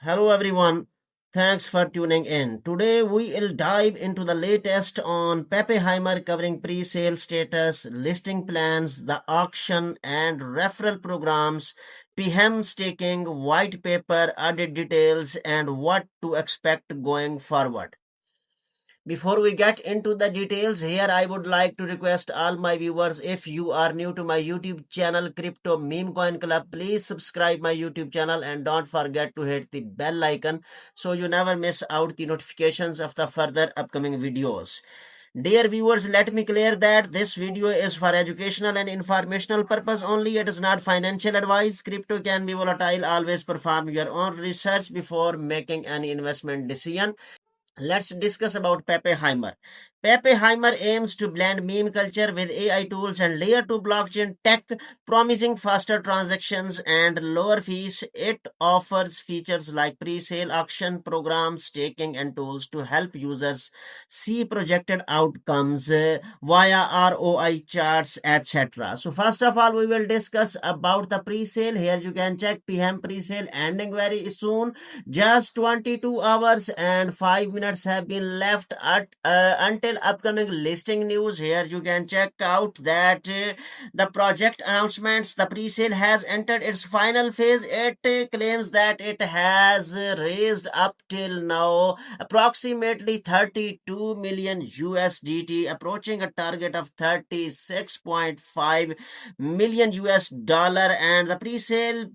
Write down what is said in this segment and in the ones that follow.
Hello everyone. Thanks for tuning in. Today we will dive into the latest on Peppeheimer covering pre-sale status, listing plans, the auction and referral programs, PM staking, white paper, audit details and what to expect going forward. Before we get into the details, here I would like to request all my viewers, if you are new to my YouTube channel Crypto Meme Coin Club, please subscribe my YouTube channel and don't forget to hit the bell icon so you never miss out the notifications of the further upcoming videos. Dear viewers, let me clear that this video is for educational and informational purpose only. It is not financial advice. Crypto can be volatile. Always perform your own research before making any investment decision. Let's discuss about Peppeheimer. Peppeheimer aims to blend meme culture with AI tools and layer 2 blockchain tech, promising faster transactions and lower fees. It offers features like pre-sale auction programs, staking, and tools to help users see projected outcomes via ROI charts, etc. So first of all, we will discuss about the pre-sale. Here you can check PM pre-sale ending very soon. Just 22 hours and 5 minutes have been left until upcoming listing news. Here you can check out that the project announcements, the pre-sale has entered its final phase. It claims that it has raised up till now approximately 32 million USDT, approaching a target of 36.5 million US dollar, and the pre-sale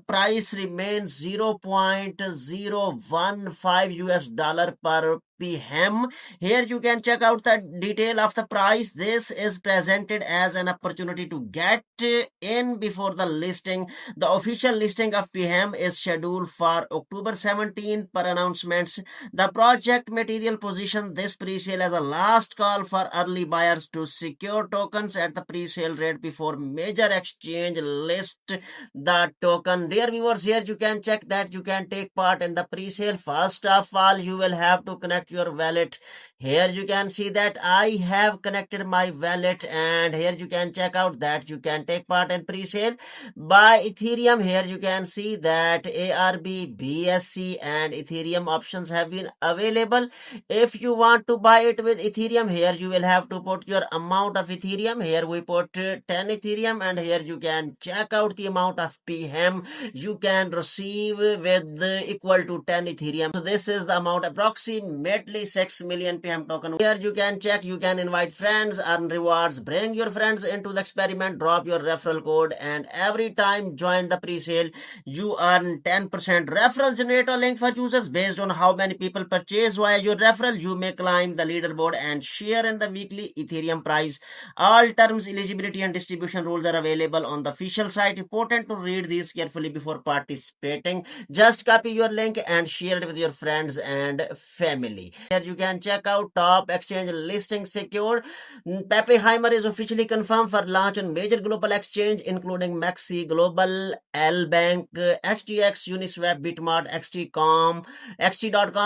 price remains 0.015 US dollar per PM. Here you can check out the detail of the price. This is presented as an opportunity to get in before the listing. The official listing of PM is scheduled for October 17 per announcements. The project material position this pre-sale as a last call for early buyers to secure tokens at the pre-sale rate before major exchange list the token. Dear viewers, here you can check that you can take part in the pre-sale. First of all, you will have to connect your wallet. Here you can see that I have connected my wallet, and here you can check out that you can take part in pre-sale by Ethereum. Here you can see that ARB, BSC and Ethereum options have been available. If you want to buy it with Ethereum, here you will have to put your amount of Ethereum. Here we put 10 Ethereum, and here you can check out the amount of PM you can receive with equal to 10 Ethereum. So this is the amount, approximately 6 million PM token. Here you can check, you can invite friends, earn rewards, bring your friends into the experiment, drop your referral code, and every time join the pre-sale, you earn 10% referral. Generate a link for users based on how many people purchase via your referral. You may climb the leaderboard and share in the weekly Ethereum price. All terms, eligibility and distribution rules are available on the official site. Important to read these carefully before participating. Just copy your link and share it with your friends and family. Here you can check out top exchange listing secured. Peppeheimer is officially confirmed for launch on major global exchange including Maxi Global, LBank, HTX, Uniswap, Bitmart, XT.com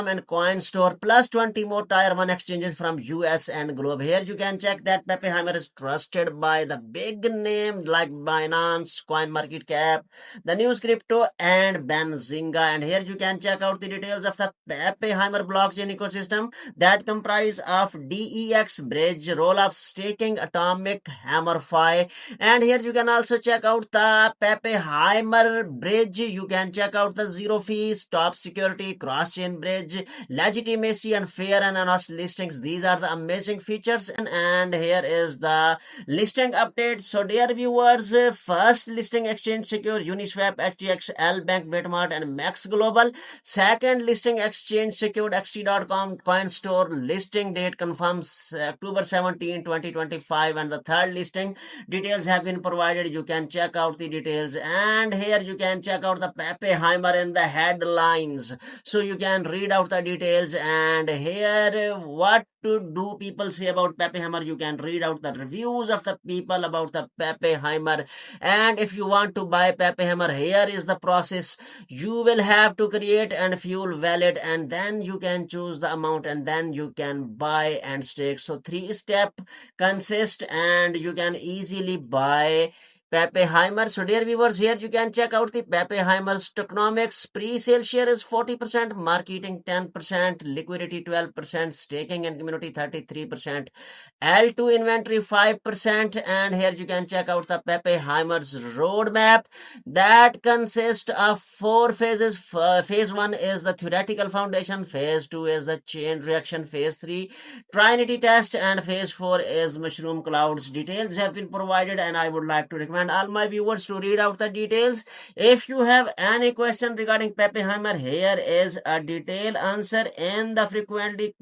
and CoinStore, plus 20 more tier 1 exchanges from US and globe. Here you can check that Peppeheimer is trusted by the big name like Binance, CoinMarketCap, the News Crypto and Benzinga. And here you can check out the details of the Peppeheimer blockchain ecosystem that comprise of DEX bridge, rollup, staking, atomic, HammerFi. And here you can also check out the Peppeheimer bridge. You can check out the zero fees, top security, cross-chain bridge, legitimacy and fair and honest listings. These are the amazing features, and here is the listing update. So dear viewers, first listing exchange secure Uniswap, HTX, LBank, Bitmart and Max Global. Second listing exchange secured XT.com, CoinStore. Listing date confirms October 17, 2025, and the third listing details have been provided. You can check out the details, and here you can check out the Peppeheimer in the headlines, so you can read out the details. And here what do people say about Peppeheimer? You can read out the reviews of the people about the Peppeheimer. And if you want to buy Peppeheimer, here is the process. You will have to create and fuel wallet, and then you can choose the amount, and then you can buy and stake. So 3 step consist, and you can easily buy Pappenheimer. So dear viewers, here you can check out the Pappenheimer's tokenomics. Pre-sale share is 40%, marketing 10%, liquidity 12%, staking and community 33%, L2 inventory 5%, and here you can check out the Pappenheimer's roadmap that consists of 4 phases. Phase 1 is the theoretical foundation, phase 2 is the chain reaction, phase 3 Trinity test, and phase 4 is mushroom clouds. Details have been provided, and I would like to recommend all my viewers to read out the details. If you have any question regarding Pappenheimer, here is a detailed answer in the frequently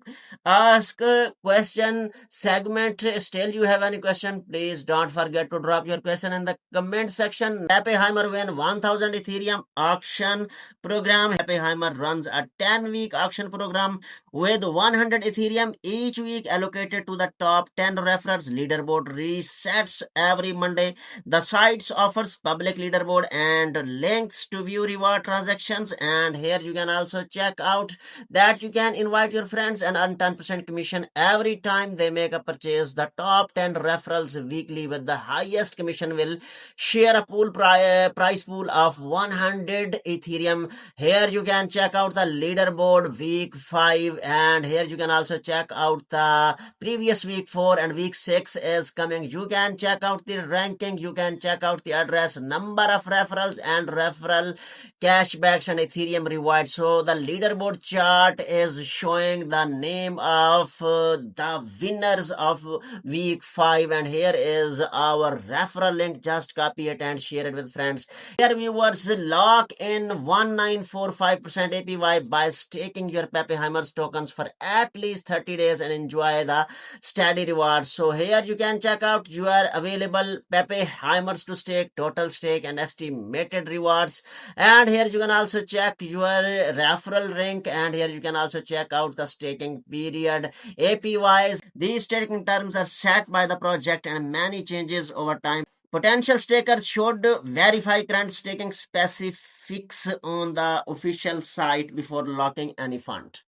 asked question segment. Still you have any question, please don't forget to drop your question in the comment section. Pappenheimer win 1000 Ethereum auction program. Pappenheimer runs a 10-week auction program with 100 Ethereum each week allocated to the top 10 referrals. Leaderboard resets every Monday. The site offers public leaderboard and links to view reward transactions, and here you can also check out that you can invite your friends and earn 10% commission every time they make a purchase. The top 10 referrals weekly with the highest commission will share a pool price pool of 100 Ethereum. Here you can check out the leaderboard week 5, and here you can also check out the previous week 4, and week 6 is coming. You can check out the ranking, you can check out the address, number of referrals, and referral cashbacks and Ethereum rewards. So the leaderboard chart is showing the name of the winners of week 5, and here is our referral link. Just copy it and share it with friends. Dear viewers, lock in 1945% APY by staking your Pappenheimer's tokens for at least 30 days and enjoy the steady rewards. So here you can check out your available Pappenheimer's to stake, total stake, and estimated rewards. And here you can also check your referral link, and here you can also check out the staking period APYs. These staking terms are set by the project and many changes over time. Potential stakers should verify current staking specifics on the official site before locking any fund.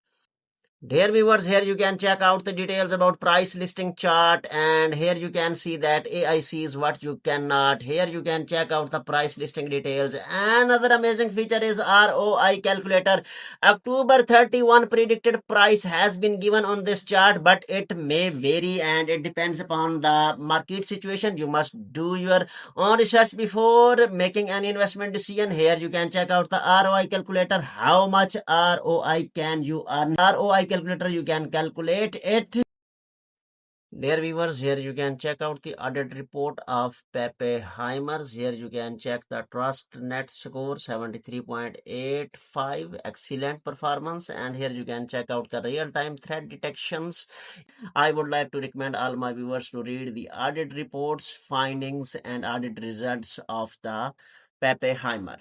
Dear viewers, here you can check out the details about price listing chart, and here you can see that AI sees what you cannot. Here you can check out the price listing details. Another amazing feature is ROI calculator. October 31 predicted price has been given on this chart, but it may vary and it depends upon the market situation. You must do your own research before making an investment decision. Here you can check out the ROI calculator. How much ROI can you earn? ROI calculator, you can calculate it. Dear viewers, here you can check out the audit report of Pappenheimer's. Here you can check the trust net score 73.85, excellent performance, and here you can check out the real-time threat detections. I would like to recommend all my viewers to read the audit reports, findings, and audit results of the Pappenheimer.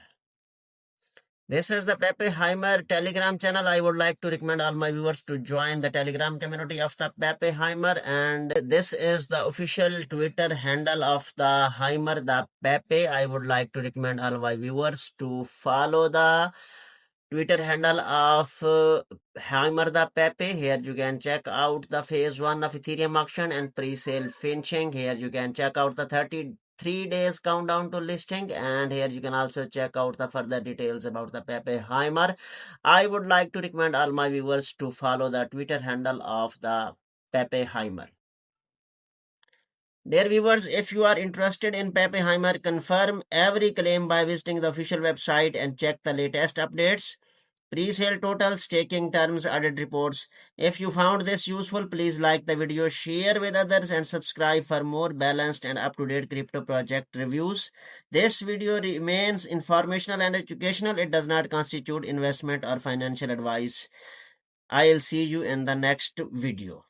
This is the Pappenheimer Telegram channel. I would like to recommend all my viewers to join the Telegram community of the Pappenheimer. And this is the official Twitter handle of the Heimer, the Pepe. I would like to recommend all my viewers to follow the Twitter handle of Heimer the Pepe. Here you can check out the phase 1 of Ethereum auction and pre-sale finishing. Here you can check out the 33 days countdown to listing, and here you can also check out the further details about the Pappenheimer. I would like to recommend all my viewers to follow the Twitter handle of the Pappenheimer. Dear viewers, if you are interested in Pappenheimer, confirm every claim by visiting the official website and check the latest updates, pre-sale total, staking terms, audit reports. If you found this useful, please like the video, share with others, and subscribe for more balanced and up-to-date crypto project reviews. This video remains informational and educational. It does not constitute investment or financial advice. I'll see you in the next video.